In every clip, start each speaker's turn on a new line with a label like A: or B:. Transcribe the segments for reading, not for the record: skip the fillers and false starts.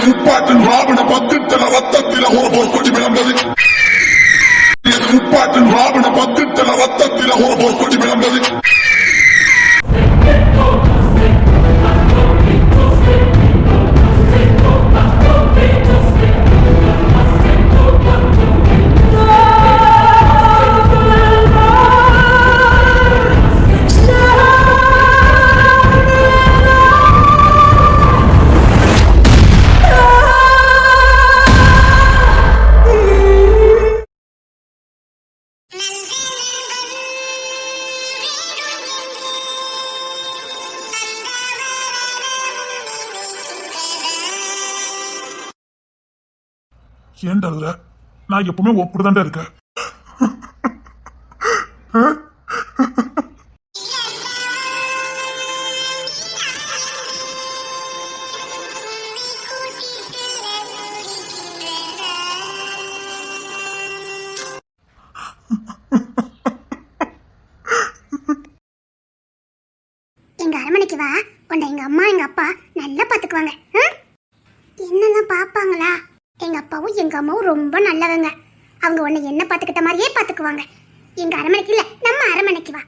A: முப்பாட்டின் ராவண பத்திட்டன ரத்தத்தில ஒரு பொற்கொடி விளம்பது. முப்பாட்டின் ராவண பத்திட்டன ரத்தத்தில ஒரு பொற்கொடி விளம்பது. ஏன்டா அழுகுற? நான் எப்பவுமே ஒப்புதான்டா இருக்கேன்.
B: எங்க அரண்மனைக்கு வா. உன்னை எங்க அம்மா எங்க அப்பா நல்லா பாத்துக்குவாங்க. என்னெல்லாம் பாப்பாங்களா? எங்க அப்பாவும் எங்க அம்மாவும் ரொம்ப நல்லவங்க. அவங்க உன்னை என்ன பாத்துக்கிட்ட மாதிரியே பாத்துக்குவாங்க. எங்க அரண்மனைக்கு இல்ல, நம்ம அரண்மனைக்கு வா.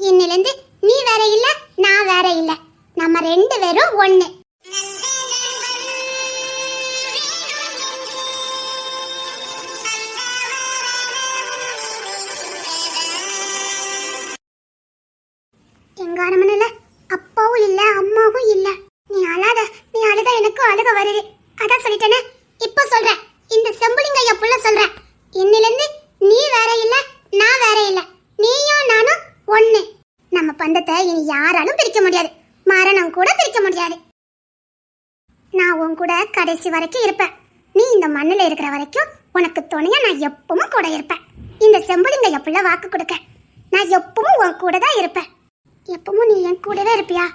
B: இன்னிலிருந்து நீ வேற இல்ல, நான் வேற இல்ல, நம்ம ரெண்டு பேரும் ஒண்ணு. எங்க அரண்மனையில அப்பாவும் இல்ல, அம்மாவும் இல்ல. நீ அழாத, நீ அழுத எனக்கு அழுக வருது. அதான் சொல்லிட்டேனே, இப்ப சொல்றேன். இந்த செம்புலிங்கைய புள்ள சொல்றேன். இன்னிலிருந்து நீ வேற இல்ல, நான் வேற இல்ல, நீயும் நானும் ஒண்ணு. நம்ம பந்தத்தை இனி யாராலும் பிரிக்க முடியாது. மரணம் கூட பிரிக்க முடியாது. நான் உன் கூட கடைசி வரைக்கும் இருப்பேன். நீ இந்த மண்ணுல இருக்கிற வரைக்கும் உனக்கு துணையா நான் எப்பவும் கூட இருப்பேன். இந்த செம்புலிங்கைய புள்ள வாக்கு கொடுக்க, நான் எப்பவும் உன் கூட தான் இருப்பேன். எப்பவும் நீ என் கூடவே இருப்பியா?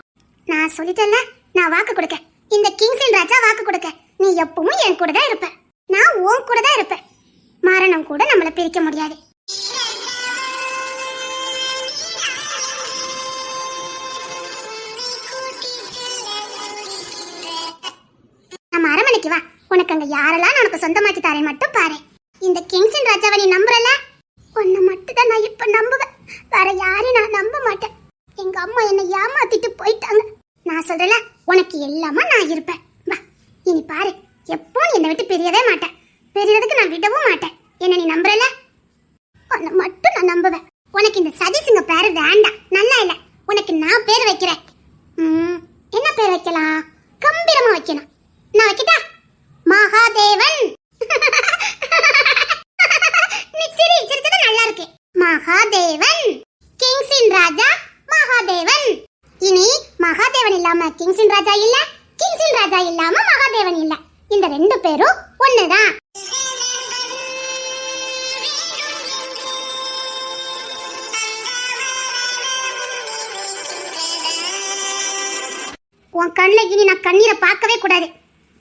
B: நான் சொல்லிட்டேன்ல, நான் வாக்கு கொடுக்க. இந்த கிங்ஸின் ராஜா வாக்கு கொடுக்க, நீ எப்பவும் என் கூட தான் இருப்ப. நான் உன் கூட தான் இருப்பேன். மரணம் கூட நம்மள பிரிக்க முடியாது. நம்ம அரண்மனைக்கு வா. உனக்கு அங்க யாரெல்லாம் நான் உனக்கு சொந்தமாக்கி தரேன் மட்டும் பாரு. இந்த கிங்ஸின் ராஜாவை நீ நம்புறல, உன்னை மட்டும் தான் நான் இப்ப நம்புவேன். வேற யாரையும் நான் நம்ப மாட்டேன். எங்க அம்மா என்னை ஏமாத்திட்டு போயிட்டாங்க. நான் சொல்றல, உனக்கு எல்லாமா நான் இருப்பேன். வா, இனி பாரு, எப்போ நீ என்னை விட்டு பிரியவே மாட்டேன். பிரியறதுக்கு நான் விடவும் மாட்டேன். என்ன நீ நம்புறல, உன்னை மட்டும் நான் நம்புவேன். உனக்கு இந்த சதீஷுங்க பேரு வேண்டாம், நல்லா இல்ல. உனக்கு நான் பேர் வைக்கிறேன். என்ன பேர் வைக்கலாம்? கம்பீரமா வைக்கணும். நான் வைக்கிட்டா? மகாதேவன். நீ சிரிச்சது நல்லா இருக்கு. மகாதேவன், கிங்ஸின் ராஜா மகாதேவன். இனி மகாதேவன் இல்லாம கிங்ஸின் ராஜா இல்ல, கிங்ஸின் ராஜா இல்லாம மகாதேவன் இல்ல. இந்த ரெண்டு பேரும் ஒண்ணுதான். உன் கண்ணுல இனி நான் கண்ணீரை பார்க்கவே கூடாது,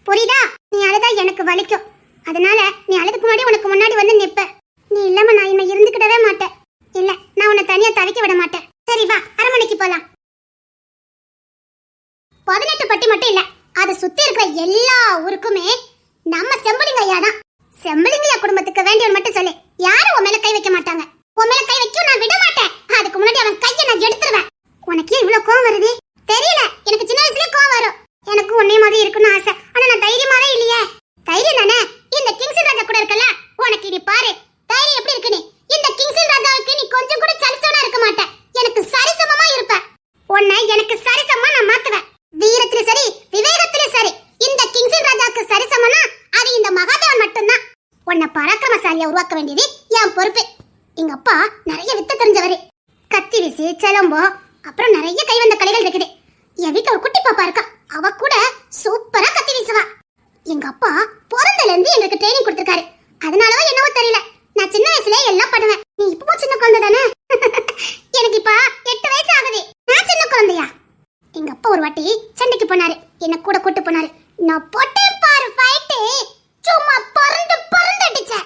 B: புரியுதா? நீ அழுதா எனக்கு வலிக்கும். அதனால நீ அழுதுக்கு முன்னாடி உனக்கு முன்னாடி வந்து நிப்ப. நீ இல்லாம நான் இனிமே இருந்துக்கிடவே மாட்டேன். இல்ல, நான் உன்னை தனியா தவிக்க விட மாட்டேன். சரி வா, அரண்மனைக்கு போலாம். 18 பட்டி மட்டும் இல்ல, அதை சுத்தி இருக்கிற எல்லா ஊருக்குமே நம்ம செம்புலிங்கையா தான். செம்புலிங்கையா குடும்பத்துக்கு வேண்டியவன் மட்டும் சொல்லு, யாரும் உன் மேல கை வைக்க மாட்டாங்க. உன் மேல கை வைக்க நான் விட மாட்டேன். அதுக்கு முன்னாடி அவன் கையை நான் எடுத்துருவேன். உனக்கு இவ்வளவு கோவம் வருது தெரியல. எனக்கு சின்ன வயசுல கோவம் வரும். எனக்கு உன்னை மாதிரி இருக்குன்னு ஆசை. ஆனா நான் தைரியமாவே இல்லையே. தைரியம் தானே இந்த கிங்ஸின் ராஜா கூட இருக்கல. உனக்கு நீ பாரு தைரியம் எப்படி இருக்குன்னு. இந்த கிங்ஸின் ராஜாவுக்கு நீ கொஞ்சம் கூட சலிச்சவனா இருக்க மாட்டேன். எனக்கு சரிசமமா இருப்ப. உன்னை எனக்கு சரிசமமா நான் மாத்துவேன். வீரத்திலே சரி, விவேகத்திலே சரி, இந்த கிங்ஸின் ராஜாவுக்கு சரிசமனா அது இந்த மகாதேவன் மட்டும்தான். உன்னை பராக்கிரமசாலியா உருவாக்க வேண்டியது என் பொறுப்பு. எங்க அப்பா நிறைய வித்த தெரிஞ்சவரு. கத்தி வீசி, சிலம்போ, அப்புறம் நிறைய கைவந்த கலைகள் இருக்குது. என் வீட்டுல ஒரு குட்டி பாப்பா இருக்கா. அவ கூட சூப்பரா கத்தி வீசுவா. எங்க அப்பா பிறந்தல இருந்து எங்களுக்கு ட்ரைனிங் கொடுத்திருக்காரு. அதனாலவோ என்னவோ தெரியல, நான் சின்ன வயசுல எல்லாம் பண்ணுவேன். நீ இப்பவும் சின்ன குழந்தை தானே? எனக்கு இப்ப 8 வயசு ஆகுது. நான் சின்ன குழந்தையா? எங்க அப்பா ஒரு வாட்டி சண்டைக்கு போனாரு, என்ன கூட கூட்டு போனாரு. நான் போட்டேன் பாரு ஃபைட், சும்மா பறந்து பறந்து அடிச்சேன்.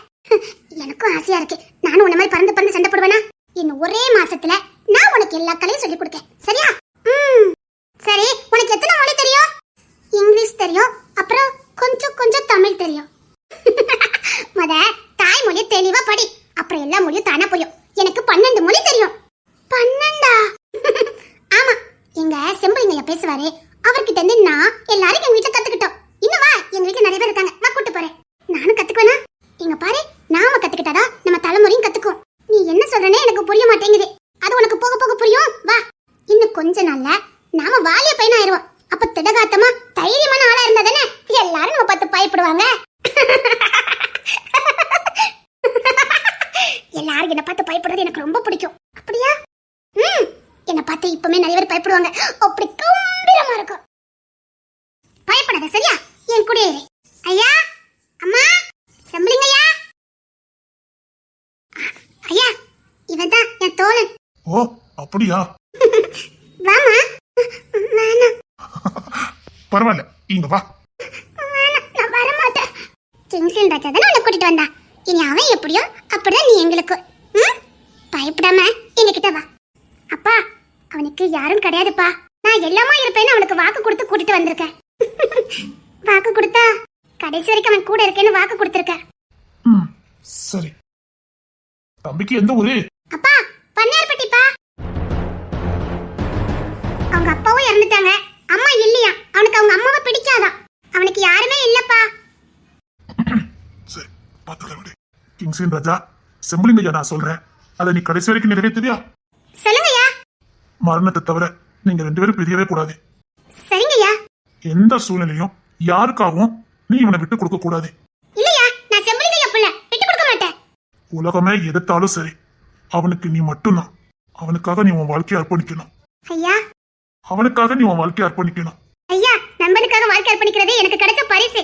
B: எனக்கும் ஆசையா இருக்கு, நானும் உன்ன மாதிரி பறந்து பறந்து சண்டை போடுவேனா? இன்னும் ஒரே மாசத்துல நான் உனக்கு எல்லா கலையும் சொல்லி கொடுக்கேன், சரியா? சரி, உனக்கு எத்தனை மொழி தெரியும்? இங்கிலீஷ் தெரியும், அப்புறம் கொஞ்சம் பேசுவாரு. அவர்கிட்ட இருந்து நான் எல்லாரும் எங்க வீட்டுல கத்துக்கிட்டோம். இன்னும் வா, எங்க வீட்டுல நிறைய பேர் இருக்காங்க, நான் கூட்டு போறேன். நானும் கத்துக்குவேனா? இங்க பாரு, நாம கத்துக்கிட்டாதான் நம்ம தலைமுறையும் கத்துக்கும். நீ என்ன சொல்றனே எனக்கு புரிய மாட்டேங்குது. அது உனக்கு போக போக புரியும். வா, இன்னும் கொஞ்ச நாள்ல நாம வாலிய பையனா ஆயிருவோம். அப்ப திடகாத்தமா தைரியமான ஆளா இருந்தா தானே எல்லாரும் நம்ம பார்த்து பயப்படுவாங்க. எல்லாரும் என்ன பார்த்து பயப்படுறது எனக்கு ரொம்ப பிடிக்கும். அப்படியா? என்ன பார்த்து இப்பவுமே நிறைய பேர் பயப்படுவாங்க. அப்படி கம்பீரமா இருக்கும். பயப்படாத, சரியா? என் கூட இரு. ஐயா, அம்மா, செம்பலிங்க ஐயா. ஐயா, இவன் தான் என் தோழன்.
A: ஓ, அப்படியா?
B: வாமா. வேணாம்.
A: பரவாயில்ல, இங்க வா.
B: வேணாம், நான் வர மாட்டேன். கிங்ஸ்லன் ராஜா தானே உன்னை கூட்டிட்டு வந்தா. இனி அவன் எப்படியோ அப்படிதான் நீ எங்களுக்கு. பயப்படாம எங்ககிட்ட வா. அப்பா, அவனுக்கு யாரும் கிடையாதுப்பா. நான் எல்லாமா இருப்பேன்னு அவனுக்கு வாக்கு கொடுத்து கூட்டிட்டு வந்திருக்கேன். வாக்கு கொடுத்தா கடைசி வரைக்கும் அவன் கூட இருக்கேன்னு வாக்கு கொடுத்திருக்கேன்.
A: சரி. தம்பிக்கு எந்த ஊரு?
B: அப்பா, பன்னியார்பட்டிப்பா. அவங்க அப்பாவும் இறந்துட்டாங்க, அம்மா இல்லையா. அவனுக்கு அவங்க அம்மாவை பிடிக்காதான். அவனுக்கு யாருமே இல்லப்பா.
A: சரி, பாத்துக்கலாம் விடு. கிங்ஸ்லன் ராஜா, செம்பலிங்கய்யா நான் சொல்றேன், அதை நீ கடைசி வரைக்கும் நிறைவேற்றியா?
B: சொல்லுங்கய்யா.
A: மரணத்தை தவிர நீங்க 2 பேரும் பிரியவே கூடாது.
B: சரிங்கய்யா.
A: எந்த சூழ்நிலையும் யாருக்காகவும் நீ இவனை விட்டு கொடுக்க கூடாது.
B: இல்லையா, நான் செம்பலிங்கய்யா புள்ள, விட்டு கொடுக்க மாட்டேன்.
A: உலகமே எதிர்த்தாலும் சரி, அவனுக்கு நீ மட்டும்தான். அவனுக்காக நீ உன் வாழ்க்கையை அர்ப்பணிக்கணும்.
B: ஐயா,
A: அவனுக்காக நீ உன் வாழ்க்கையை அர்ப்பணிக்கணும்.
B: ஐயா, நண்பனுக்காக வாழ்க்கை அர்ப்பணிக்கிறதே எனக்கு கிடைச்ச பரிசு.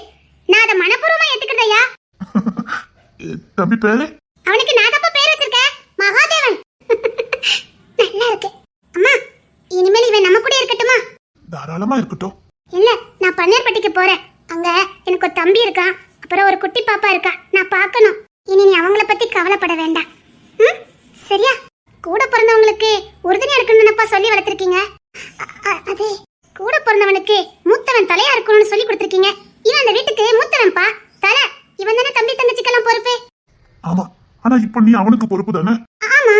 B: நான் அதை மனப்பூர்வமா ஏத்துக்கிறேன் ஐயா.
A: தம்பி பேரு?
B: அவனுக்கு நாகப்பா பேர் வச்சிருக்கேன், மகாதேவன். நல்லா இருக்கு. அம்மா, இனிமேல் இவன் நம்ம கூட இருக்கட்டுமா?
A: தாராளமா இருக்கட்டும்.
B: இல்ல, நான் பன்னியார்பட்டிக்கு போறேன். அங்க எனக்கு ஒரு தம்பி இருக்கான், அப்புறம் ஒரு குட்டி பாப்பா இருக்கா. நான் பார்க்கணும். இனி நீ அவங்கள பத்தி கவலைப்பட வேண்டாம். சரியா? கூட பிறந்தவங்களுக்கு உறுதுணையா இருக்கணும்னுப்பா சொல்லி வளர்த்திருக்கீங்க. அது கூட பிறந்தவனுக்கு மூத்தவன் தலையா இருக்கணும்னு சொல்லி கொடுத்திருக்கீங்க. இவன் அந்த வீட்டுக்கு மூத்தவன்பா, தலை. இவன் தானே தம்பி தங்கச்சிக்கெல்லாம் பொறுப்பு.
A: ஆமா, ஆனா இப்ப நீ அவனுக்கு பொறுப்பு தானே?
B: ஆமா.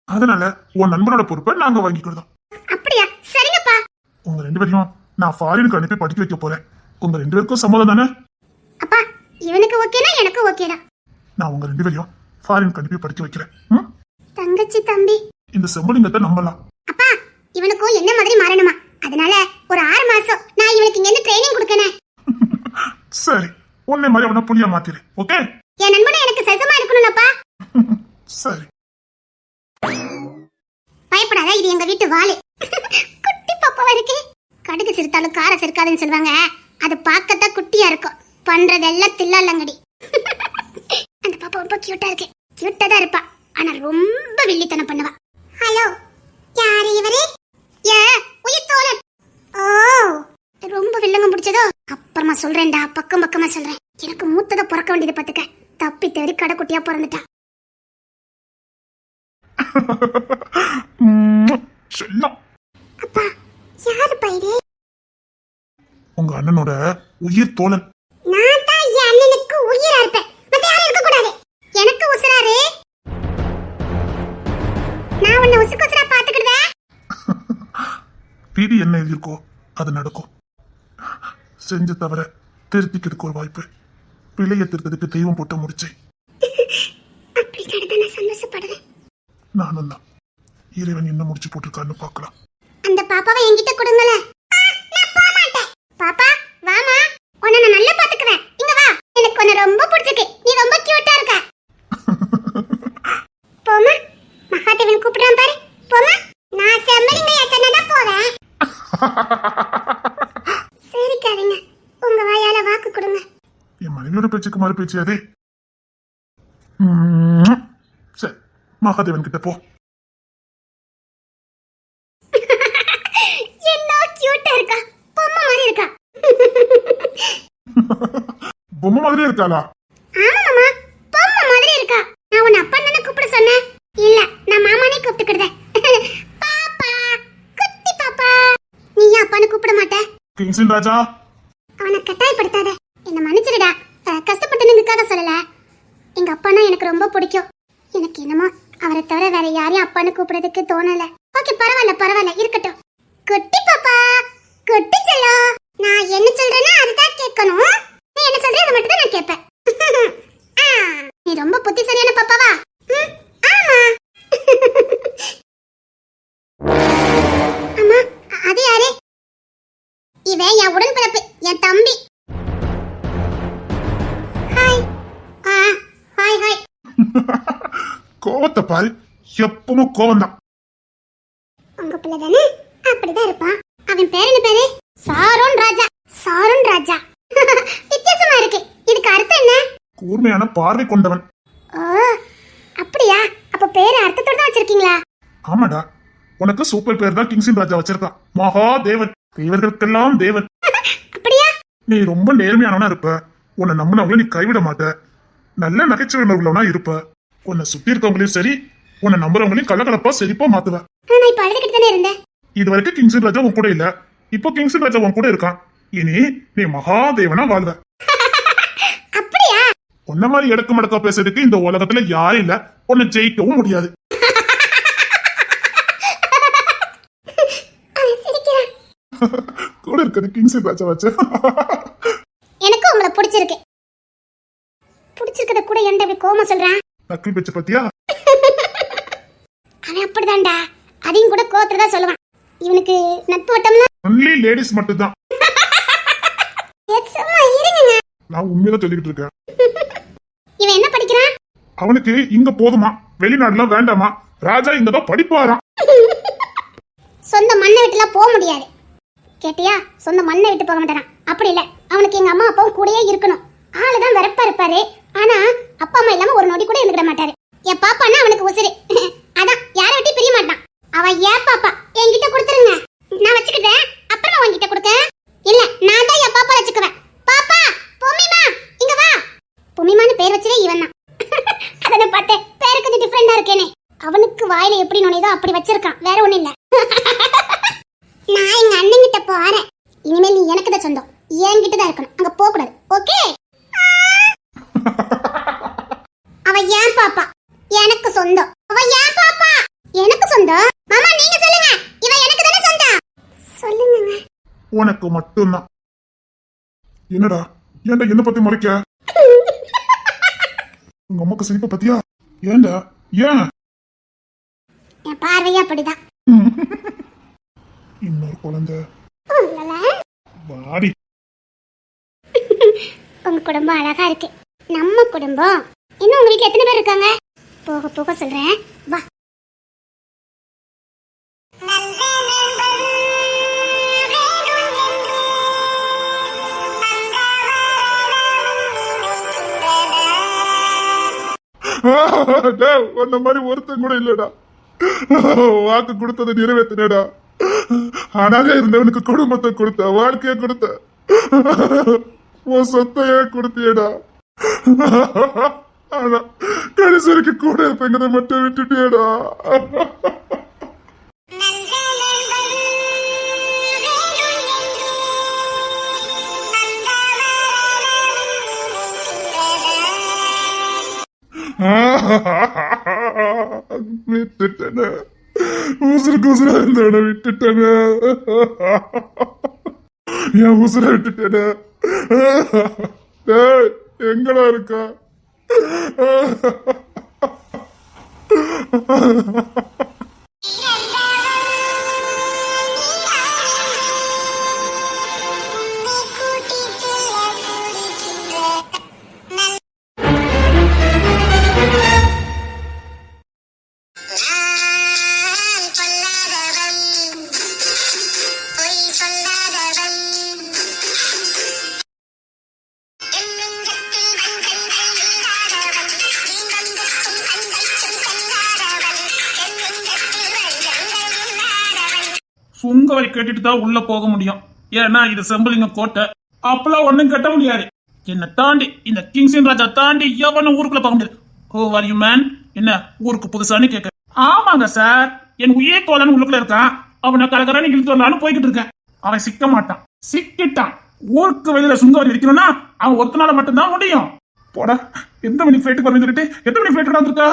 A: அதனால உன் நண்பனோட பொறுப்பை நாங்க வாங்கிக்கிறோம்.
B: அப்படியா? சரிங்கப்பா.
A: உங்க 2 பேரையும் நான் ஃபாரினுக்கு அனுப்பி படிக்க வைக்க போறேன். உங்க 2 பேருக்கும் சம்மதம் தானே?
B: அப்பா, இவனுக்கு ஓகேனா எனக்கு ஓகேடா.
A: நான் உங்க 2 பேரையும் ஃபாரினுக்கு அனுப்பி படிக்க வைக்கிறேன்.
B: தங்கச்சி தம்பி
A: இந்த செம்பலிங்கத்தை நம்பலாம்.
B: அப்பா, இவனுக்கும் என்ன மாதிரி மாறணுமா? அதனால ஒரு 6 மாசம் நான் இவனுக்கு இங்க இருந்து ட்ரைனிங் கொடுக்கணும்.
A: சரி, உன்னை மாதிரி அவனை புளியா மாத்திரு. ஓகே?
B: என் நண்பனும் எனக்கு சசமா இருக்கணும்லப்பா.
A: சரி.
B: பயப்படாத, இது எங்க வீட்டு வாளு. குட்டி பாப்பாவா இருக்கு. கடுகு சிரித்தாலும் கார சிரிக்காதுன்னு சொல்லுவாங்க. அது பார்க்கத்தான் குட்டியா இருக்கும், பண்றதெல்லாம் தில்லாலங்கடி. அந்த பாப்பா ரொம்ப கியூட்டா இருக்கு. கியூட்டா தான் இருப்பா, ஆனா ரொம்ப வில்லித்தனம் பண்ணுவா. ஹலோ, யாரு இவரு? உயிர் தோழன். ஓ, ரொம்ப வில்லங்கம் பிடிச்சதோ? அப்புறமா சொல்றேன்டா, பக்கம் பக்கமா சொல்றேன். எனக்கு மூத்தத பிறக்க வேண்டியது பாத்துக்க. தப்பி தேடி கடைக்குட்டியா பிறந்துட்டா. அப்பா, யாரு பையரே?
A: உங்க அண்ணனோட உயிர் தோழன்.
B: நான் தான் என் அண்ணனுக்கு உயிரா இருப்பேன். மத்த யாரும் இருக்க கூடாது. எனக்கு உசுராரு. நான் உன்னை உசுக்கு உசுரா பாத்துக்கிடுவேன்.
A: விதி என்ன இருக்கோ அது நடக்கும். செஞ்ச தவிர திருத்திக்கிறதுக்கு ஒரு வாய்ப்பு. பிள்ளைய திருத்ததுக்கு தெய்வம் போட்ட முடிச்சு.
B: அப்படி நடந்தா நான் சந்தோஷப்படுவேன்.
A: நானும் தான். இறைவன் என்ன முடிச்சு போட்டிருக்கான்னு பார்க்கலாம்.
B: அந்த பாப்பாவை என்கிட்ட கொடுங்களே. நான் போக மாட்டேன். பாப்பா, வாமா. உன்னை நான் நல்லா பாத்துக்குவேன். இங்க வா. எனக்கு உன்னை ரொம்ப பிடிச்சிருக்கு. நீ ரொம்ப கியூட்டா இருக்க. போமா. மகாதேவன் கூப்பிடுறான் பாரு. போமா. நான் செம்மலிங்கய்யா சொன்னதா போவேன். சரி கவிங்க, உங்க வாயால வாக்கு கொடுங்க.
A: என் மனைவியோட பேச்சுக்கு மாறு பேச்சு அதே. சரி, மகாதேவன் கிட்ட போ.
B: என்ன கியூட்டா இருக்கா, பொம்மை மாதிரி இருக்கா.
A: பொம்மை மாதிரியே இருக்காளா?
B: ஆமா மாமா, பொம்மை மாதிரி இருக்கா. நான் உன்னை அப்பா தானே கூப்பிட சொன்னேன். இல்ல, நான் மாமானே கூப்பிட்டுக்கிறேன். பாப்பா, குட்டி பாப்பா. நீ ஏன் அப்பான்னு கூப்பிட மாட்ட?
A: கிங்ஸ்லன் ராஜா,
B: அவனை கட்டாயப்படுத்தாத. என்ன மன்னிச்சிடுடா, கஷ்டப்பட்டனுக்காக சொல்லல. எங்க அப்பானா எனக்கு ரொம்ப பிடிக்கும். எனக்கு என்னமோ அவரை தவிர வேற யாரையும் அப்பான்னு கூப்பிடுறதுக்கு தோணல. ஓகே, பரவாயில்ல பரவாயில்ல, இருக்கட்டும். குட்டி பாப்பா, குட்டி செல்லம், நான் என்ன சொல்றேன்னா அதுதான் கேட்கணும். நீ என்ன சொல்ற அதை மட்டும் தான் நான் கேட்பேன். ஆ, நீ ரொம்ப புத்திசாலியான பாப்பாவா? ஆமா. அம்மா, அது யாரு? இவன் என் உடன்பிறப்பு, என் தம்பி. ஹாய். Hi hi.
A: கோவத்தை பாரு, எப்பவும் கோவம் தான்.
B: உங்க பிள்ளை தானே? அப்படிதான் இருப்பான். அவன் பேர் என்ன பேரு? சாரோன் ராஜா. சாரோன் ராஜா. வித்தியாசமா இருக்கு. இதுக்கு அர்த்தம் என்ன?
A: கூர்மையான பார்வை கொண்டவன்.
B: ஓ, அப்படியா? அப்ப பேரு அர்த்தத்தோட தான் வச்சிருக்கீங்களா?
A: ஆமாடா, உனக்கு சூப்பர் பேர் தான் கிங்ஸின் ராஜா வச்சிருக்கான். மகாதேவன், தேவர்களுக்கெல்லாம் தேவன்.
B: அப்படியா?
A: நீ ரொம்ப நேர்மையானவனா இருப்ப. உன்னை நம்பினவங்கள நீ கைவிட மாட்ட. நல்ல நகைச்சுவை உணர்வுள்ளவனா இருப்ப. உன்னை சுத்தி இருக்கவங்களையும் சரி, உன்னை நம்புறவங்களையும் கலகலப்பா செழிப்பா மாத்துவ.
B: நான் இப்ப அழுதுகிட்டு தானே இருந்தேன்.
A: இது வரைக்கும் கிங்ஸின் ராஜா உன் கூட இல்ல, இப்போ கிங்ஸின் ராஜா உன் கூட இருக்கான். இனி நீ மகாதேவனா வாழ்வ.
B: அப்படியா?
A: உன்ன மாதிரி இடக்கு மடக்கா பேசுறதுக்கு இந்த உலகத்துல யாரும் இல்ல. உன்னை ஜெயிக்கவும் முடியாது.
B: அவன் சிரிக்கிறான்.
A: கூட இருக்கிறது கிங்ஸின் ராஜா வச்ச.
B: எனக்கு உங்களை பிடிச்சிருக்கு. பிடிச்சிருக்கத கூட என்கிட்ட இப்படி கோவமா சொல்றான்.
A: நக்கல் பேச்சு பத்தியா?
B: அவன் அப்படிதான்டா. அதையும் கூட கோவத்துல தான் சொல்லுவான். இவனுக்கு நட்பு வட்டம்னா
A: ஒன்லி லேடிஸ் மட்டும் தான்.
B: சும்மா இருங்க.
A: நான் உண்மையதான் சொல்லிக்கிட்டு இருக்கேன்.
B: இவன் என்ன படிக்கிறான்?
A: அவனுக்கு இங்க போதுமா, வெளிநாடுலாம் வேண்டாமா, ராஜா இங்கதான் படிப்பாராம்.
B: சொந்த மண்ணை விட்டுலாம் போக முடியாது. கேட்டியா? சொந்த மண்ணை விட்டு போக மாட்டான். அப்படி இல்ல, அவனுக்கு எங்க அம்மா அப்பாவும் கூடயே இருக்கணும். ஆளுதான் வெறப்பா இருப்பாரு. ஆனா அப்பா அம்மா இல்லாம ஒரு நொடி கூட இருந்துட மாட்டாரு. என் பாப்பான்னா அவனுக்கு உசிறு. அதான் யாரை விட்டு பிரிய மாட்டான். அவன் ஏன் பாப்பா என்கிட்ட கொடுத்துருங்க, நான் வச்சுக்கிட்டேன். அப்புறமா உன்கிட்ட கொடுக்க. இல்ல, நான் தான் என் பாப்பா வச்சுக்குவேன். பாப்பா, பொம்மிமா இங்க வா. பொம்மிமான்னு பேர் வச்சதே இவன் தான். அதனை பார்த்தேன், பேரு கொஞ்சம் டிஃபரெண்டா இருக்கேனே. அவனுக்கு வாயில எப்படி நுழைதோ அப்படி வச்சிருக்கான், வேற ஒண்ணும் இல்ல. நான் எங்க அண்ணன் கிட்ட போறேன். இனிமேல் நீ எனக்கு தான் சொந்தம், என்கிட்ட தான் இருக்கணும், அங்க போக கூடாது. ஓகே? அவ ஏன் பாப்பா, எனக்கு சொந்தம். அவ ஏன் பாப்பா, எனக்கு சொந்தம். மாமா நீங்க சொல்லுங்க, இவ எனக்கு தானே சொந்தம். சொல்லுங்க.
A: உனக்கு மட்டும்தான். என்னடா, ஏன்டா என்ன பத்தி முறைக்க? உங்க அம்மாக்கு சிரிப்ப பத்தியா? ஏன்டா, ஏன்?
B: என் பார்வையே அப்படிதான்.
A: இன்னொரு குழந்தை
B: உங்கள
A: வாடி.
B: உங்க குடும்பம் அழகா இருக்கு. நம்ம குடும்பம். இன்னும் உங்க வீட்டுல எத்தனை பேர் இருக்காங்க? போக போக சொல்றேன், வா.
A: உன்ன மாதிரி ஒருத்தன் கூட இல்லடா. வாக்கு கொடுத்ததை நிறைவேற்றினடா. அனாக இருந்தவனுக்கு குடும்பத்தை கொடுத்த, வாழ்க்கைய கொடுத்த, உன் சொத்தையே கொடுத்தியடா. ஆனா கடைசி வரைக்கும் கூட இருப்பேங்கிறத மட்டும் விட்டுட்டியடா. விட்டுட்டன, உசுருக்கு உசுரா இருந்தவன விட்டுட்டன, என் உசுர விட்டுட்டன. எங்கடா இருக்கா?
C: சுங்க வரி கேட்டுட்டு தான் உள்ள போக முடியும். ஏன்னா இது செம்பலிங்க கோட்டை. அப்பெல்லாம் ஒண்ணும் கட்ட முடியாது. என்ன தாண்டி இந்த கிங்ஸின் ராஜா தாண்டி எவனும் ஊருக்குள்ள போக முடியாது. O are you man? என்ன ஊருக்கு புதுசான்னு கேட்க? ஆமாங்க சார், என் உயிர் தோழன் உள்ளுக்குள்ள இருக்கான். அவனை கலக்கறான்னு இழுத்து வரலான்னு போய்கிட்டு இருக்கேன். அவன் சிக்க மாட்டான். சிக்கிட்டான். ஊருக்கு வெளியில சுங்க வரி விற்கணும்னா அவன் ஒருத்தனால மட்டும்தான் முடியும். போடா, எந்த மணி ஃபிளைட்டுக்கு வரணும் சொல்லிட்டு எத்தனை மணி ஃபிளைட் வந்திருக்கா?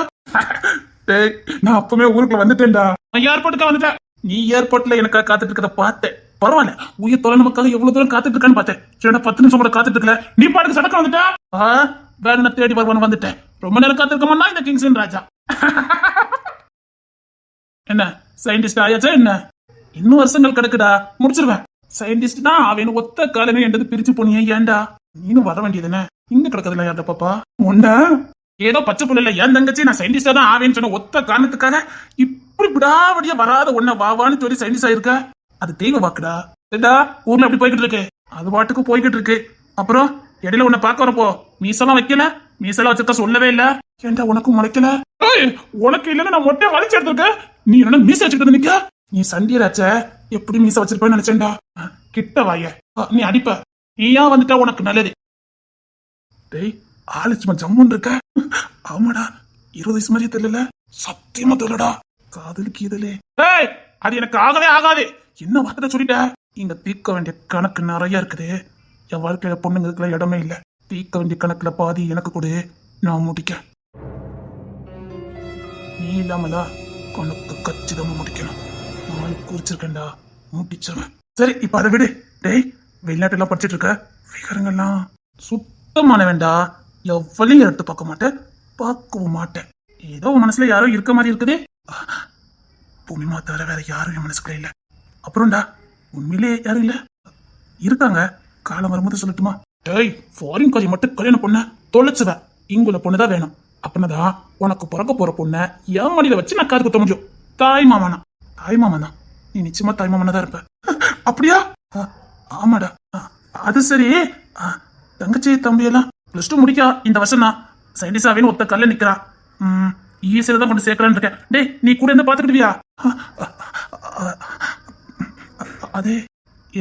C: டேய், நான் அப்பவே ஊருக்குள்ள வந்துட்டேன்டா. ஏர்போர்ட்டுக்கு வந்துட்டேன். நீ ஏர்போர்ட்ல எனக்கு காத்துட்டு இருக்கத பார்த்தேன். பரவாயில்ல, உயிர் தொலை நமக்காக எவ்வளவு தூரம் காத்துட்டு இருக்கான்னு பார்த்தேன். சரிடா, 10 நிமிஷம் கூட காத்துட்டு இருக்கல, நீ பாட்டுக்கு சடக்க வந்துட்டா. வேலை தேடி வருவான்னு வந்துட்டேன். ரொம்ப நேரம் காத்திருக்கோம்னா இந்த கிங்ஸ்லின் ராஜா. என்ன சயின்டிஸ்ட் ஆயாச்சா என்ன? இன்னும் வருஷங்கள் கிடக்குடா, முடிச்சிருவேன். சயின்டிஸ்ட் தான் அவன் ஒத்த காலமே என்றது பிரிச்சு போனியே, ஏன்டா நீனும் வர வேண்டியது என்ன? இங்க கிடக்குதுல யார்ட பாப்பா உண்டா? ஏதோ பச்சை புள்ள என் தங்கச்சி நான் சயின்டிஸ்டா தான் ஆவேன்னு சொன்ன ஒத்த காரணத்துக்காக இப்படி விடாவடியா வராத ஒன்ன வாவான்னு சொல்லி சயின்டிஸ்ட் ஆயிருக்க. அது தெய்வ வாக்குடா. ஏண்டா ஊர்ல அப்படி போய்கிட்டு இருக்கு, அது பாட்டுக்கு போய்கிட்டு இருக்கு. அப்புறம் இடையில உன்னை பார்க்க வரப்போ மீசெல்லாம் வைக்கல, மீசெல்லாம் வச்சிருக்க சொல்லவே இல்ல. ஏண்டா உனக்கும் முளைக்கல? உனக்கு இல்லன்னு நான் மொட்டையை வலிச்சு எடுத்திருக்கேன், நீ என்ன மீச வச்சுக்கிட்டு நிக்க? நீ சண்டியராச்ச, எப்படி மீச வச்சிருப்பேன்னு நினைச்சேன்டா. கிட்ட வாய, நீ அடிப்ப. நீயா வந்துட்டா உனக்கு நல்லது. டேய் ஆளு சும்மா ஜம்முன்னு இருக்க. ஆமாடா, 20 வயசு மாதிரியே தெரியல, சத்தியமா தெரியலடா. காதலுக்கு இதுலே அது எனக்கு ஆகவே ஆகாது. என்ன வார்த்தை சொல்லிட்ட? இங்க தீர்க்க வேண்டிய கணக்கு நிறைய இருக்குது. என் வாழ்க்கையில பொண்ணுங்களுக்குள்ள இடமே இல்ல. தீர்க்க வேண்டிய கணக்குல பாதி எனக்கு கொடு, நான் முடிக்க. நீ இல்லாமலா கணக்கு கச்சிதமா முடிக்கணும். நான் குறிச்சிருக்கேன்டா, முடிச்சிருவேன். சரி இப்ப அதை விடு. டேய் வெளிநாட்டு எல்லாம் படிச்சிட்டு இருக்க, விகரங்கள்லாம் சுத்தமான வேண்டா. எவ்வளையும் எடுத்து பார்க்க மாட்டேன், பார்க்கவும் மாட்டேன். ஏதோ மனசுல யாரோ இருக்க மாதிரி இருக்குது. பூமிமா தவிர வேற யாரும் என் மனசுக்குள்ள இல்ல. அப்புறம்டா உண்மையிலே யாரும் இல்ல இருக்காங்க. காலம் வரும்போது சொல்லட்டுமா? டேய் ஃபாரின் காரி மட்டும் கல்யாணம் பொண்ண தொலைச்சுவ. இங்குள்ள பொண்ணுதான் வேணும். அப்படின்னதான் உனக்கு பிறக்க போற பொண்ண என் மடியில வச்சு நான் காது குத்த முடியும். தாய் மாமனா? தாய் மாமன் தான். நீ நிச்சயமா தாய் மாமனா தான் இருப்ப. அப்படியா? ஆமாடா. அது சரி, தங்கச்சி தம்பி எல்லாம் +2 முடிக்கா இந்த வருஷம் தான் சயின்டிஸ்டாவேன்னு ஒத்த கல்ல நிக்கிறா. ஈஸியில தான் கொண்டு சேர்க்கலான்னு இருக்கேன். டேய் நீ கூட என்ன பாத்துக்கிட்டியா? அதே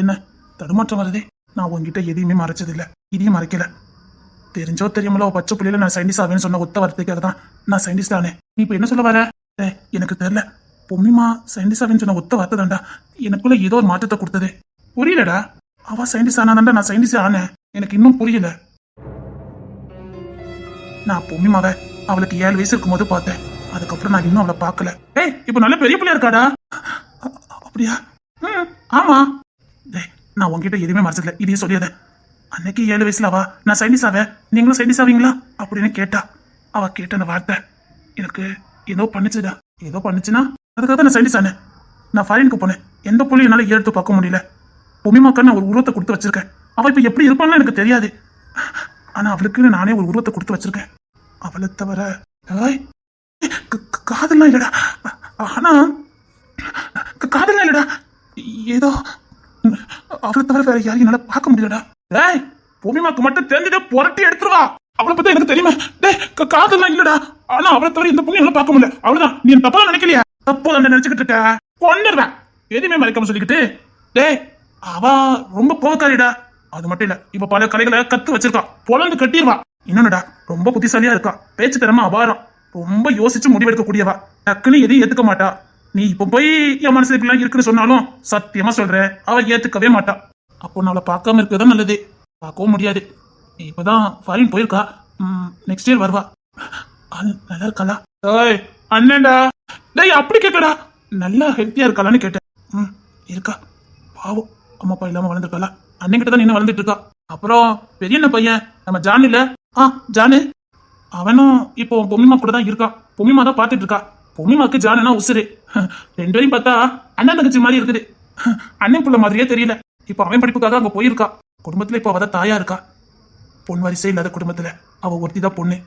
C: என்ன தடுமாற்றம் வருதே. நான் உங்ககிட்ட எதையுமே மறைச்சதில்லை, இதையும் மறைக்கல. தெரிஞ்சோ தெரியுமோ பச்சை புள்ளியில நான் சயின்டிஸ்ட் ஆவேன்னு சொன்ன ஒத்த வார்த்தைக்காக தான் நான் சயின்டிஸ்ட் ஆனேன். நீ இப்ப என்ன சொல்ல வர? எனக்கு தெரியல, பொம்மிமா சயின்டிஸ்ட் ஆவேன்னு சொன்ன ஒத்த வார்த்தை தான்டா எனக்குள்ள ஏதோ ஒரு மாற்றத்தை கொடுத்தது. புரியலடா, அவ சயின்டிஸ்ட் ஆனாதான்டா நான் சயின்டிஸ்ட் ஆனேன். எனக்கு இன்னும் புரியல. நான் பொம்மிமாவை அவளுக்கு 7 வயசு இருக்கும் போது பார்த்தேன். அதுக்கப்புறம் நான் இன்னும் அவளை பார்க்கல. இப்ப நல்ல பெரிய பிள்ளையா இருக்காடா. அப்படியா? ஆமா. நான் உங்ககிட்ட எதுவுமே மறைச்சதில்ல, இதையும் சொல்லியத. அன்னைக்கு 7 வயசுல அவ நான் சயின்டிஸ்ட் ஆவேன், நீங்களும் சயின்டிஸ்ட் ஆவீங்களா அப்படின்னு கேட்டா. அவ கேட்ட அந்த வார்த்தை எனக்கு ஏதோ பண்ணுச்சுடா. ஏதோ பண்ணுச்சுன்னா அதுக்காக தான் நான் சயின்டிஸ்ட் ஆனேன். நான் ஃபாரினுக்கு போனேன், எந்த பொருளும் என்னால எடுத்து பார்க்க முடியல. பொம்மிமாக்கான்னு நான் ஒரு உருவத்தை கொடுத்து வச்சிருக்கேன். அவ இப்ப எப்படி இருப்பான்னு எனக்கு தெரியாது. ஆனா அவளுக்குன்னு நானே ஒரு உருவத்தை கொடுத்து வச்சிருக்கேன். அவளை தவிர காதல்லாம் இல்லடா. ஆனா காதல்லாம் இல்லடா, ஏதோ அவளை தவிர வேற யாரையும் என்னால பார்க்க முடியலடா. பூமிமாக்கு மட்டும் தெரிஞ்சதை புரட்டி எடுத்துருவா. அவளை பத்தி எனக்கு தெரியுமா? காதல்லாம் இல்லடா, ஆனா அவளை தவிர இந்த பொண்ணு என்னால பார்க்க முடியல. அவ்வளவுதான். நீ தப்பா நினைக்கலையா? தப்போ தான் நினைச்சுக்கிட்டு இருக்க. கொண்டுருவேன், எதுவுமே மறைக்காம சொல்லிக்கிட்டு. அவ ரொம்ப கோவக்காரிடா. அது மட்டும் இல்ல, இப்ப பல கலைகளை கத்து வச்சிருக்கா, பொழந்து கட்டிடுவா. இன்னொன்னுடா, ரொம்ப புத்திசாலியா இருக்கா, பேச்சு திறமை அபாரம், ரொம்ப யோசிச்சு முடிவெடுக்க கூடியவா. டக்குன்னு எதையும் ஏத்துக்க மாட்டா. நீ இப்ப போய் என் மனசுல இப்படிலாம் இருக்குன்னு சொன்னாலும் சத்தியமா சொல்றேன், அவ ஏத்துக்கவே மாட்டா. அப்போ நான் அவளை பார்க்காம இருக்கதான் நல்லது. பார்க்கவும் முடியாது. இப்பதான் ஃபாரின் போயிருக்கா, நெக்ஸ்ட் இயர் வருவா. நல்லா இருக்காளா? அண்ணன்டா. டேய் அப்படி கேட்கடா, நல்லா ஹெல்த்தியா இருக்காளான்னு கேட்டேன். இருக்கா, பாவம் அம்மா அப்பா இல்லாம வளர்ந்துருக்காளா. அண்ணன் கிட்ட தான் நின்று வளர்ந்துட்டு இருக்கா. அப்புறம் பெரிய என்ன பையன் நம்ம ஜான் இல்ல, ஜானு, அவனும் இப்போ பொம்மிமா கூட தான் இருக்கான். பொம்மிமா தான் பாத்துட்டு இருக்கா. பொம்மிமாக்கு ஜானுனா உசுரு. 2 பேரையும் பார்த்தா அண்ணன் தங்கச்சி மாதிரி இருக்குது. அண்ணன் புள்ள மாதிரியே தெரியல. இப்போ அவன் படிப்புக்காக அங்க போயிருக்கா. குடும்பத்துல இப்போ அவதான் தாயா இருக்கா. பொன் வரிசை இல்லாத குடும்பத்துல அவ ஒருத்தி தான் பொண்ணு.